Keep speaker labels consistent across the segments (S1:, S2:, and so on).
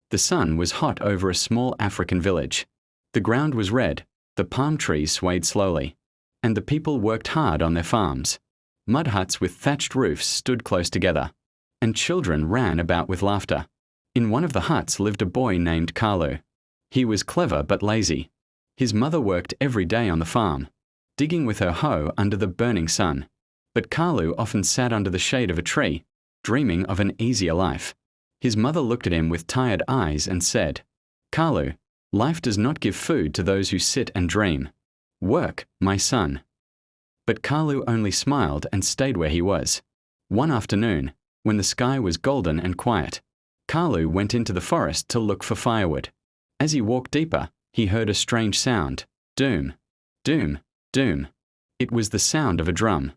S1: The sun was hot over a small African village. The ground was red, the palm trees swayed slowly, and the people worked hard on their farms. Mud huts with thatched roofs stood close together, and children ran about with laughter. In one of the huts lived a boy named Kalu. He was clever but lazy. His mother worked every day on the farm, digging with her hoe under the burning sun. But Kalu often sat under the shade of a tree, dreaming of an easier life. His mother looked at him with tired eyes and said, "Kalu, life does not give food to those who sit and dream. Work, my son." But Kalu only smiled and stayed where he was. One afternoon, when the sky was golden and quiet, Kalu went into the forest to look for firewood. As he walked deeper, he heard a strange sound. Doom, doom, doom. It was the sound of a drum.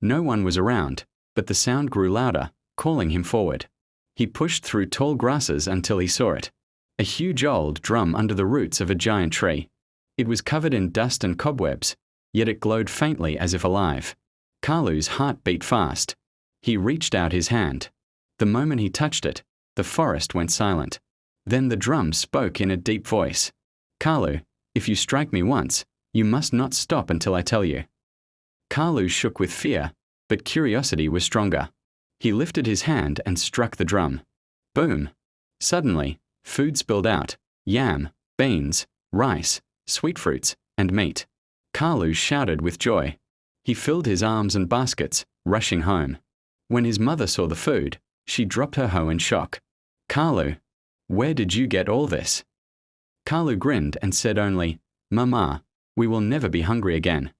S1: No one was around, but the sound grew louder, calling him forward. He pushed through tall grasses until he saw it. A huge old drum under the roots of a giant tree. It was covered in dust and cobwebs, yet it glowed faintly as if alive. Kalu's heart beat fast. He reached out his hand. The moment he touched it, the forest went silent. Then the drum spoke in a deep voice. "Kalu, if you strike me once, you must not stop until I tell you." Kalu shook with fear, but curiosity was stronger. He lifted his hand and struck the drum. Boom! Suddenly, food spilled out: yam, beans, rice, sweet fruits, and meat. Kalu shouted with joy. He filled his arms and baskets, rushing home. When his mother saw the food, she dropped her hoe in shock. "Kalu, where did you get all this?" Kalu grinned and said only, "Mama, we will never be hungry again."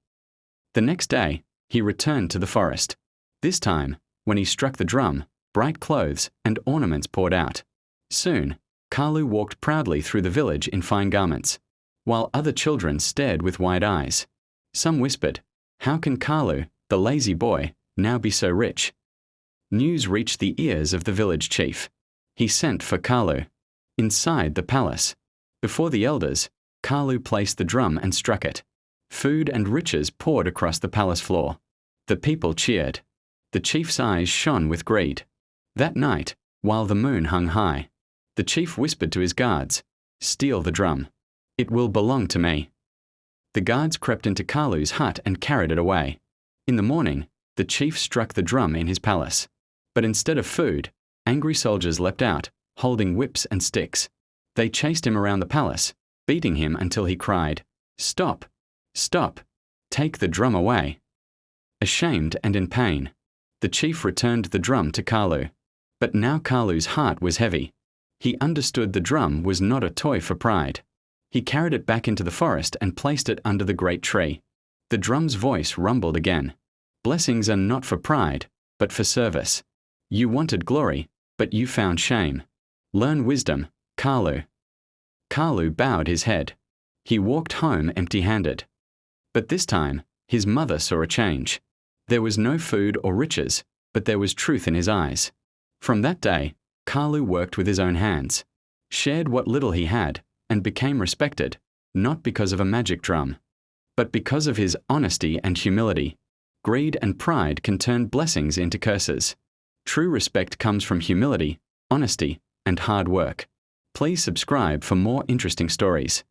S1: The next day, he returned to the forest. This time, when he struck the drum, bright clothes and ornaments poured out. Soon, Kalu walked proudly through the village in fine garments, while other children stared with wide eyes. Some whispered, "How can Kalu, the lazy boy, now be so rich?" News reached the ears of the village chief. He sent for Kalu. Inside the palace, before the elders, Kalu placed the drum and struck it. Food and riches poured across the palace floor. The people cheered. The chief's eyes shone with greed. That night, while the moon hung high, the chief whispered to his guards, "Steal the drum. It will belong to me." The guards crept into Kalu's hut and carried it away. In the morning, the chief struck the drum in his palace. But instead of food, angry soldiers leapt out, holding whips and sticks. They chased him around the palace, beating him until he cried, "Stop! Stop! Take the drum away!" Ashamed and in pain, the chief returned the drum to Kalu. But now Kalu's heart was heavy. He understood the drum was not a toy for pride. He carried it back into the forest and placed it under the great tree. The drum's voice rumbled again. "Blessings are not for pride, but for service. You wanted glory, but you found shame. Learn wisdom, Kalu." Kalu bowed his head. He walked home empty-handed. But this time, his mother saw a change. There was no food or riches, but there was truth in his eyes. From that day, Kalu worked with his own hands, shared what little he had, and became respected, not because of a magic drum, but because of his honesty and humility. Greed and pride can turn blessings into curses. True respect comes from humility, honesty, and hard work. Please subscribe for more interesting stories.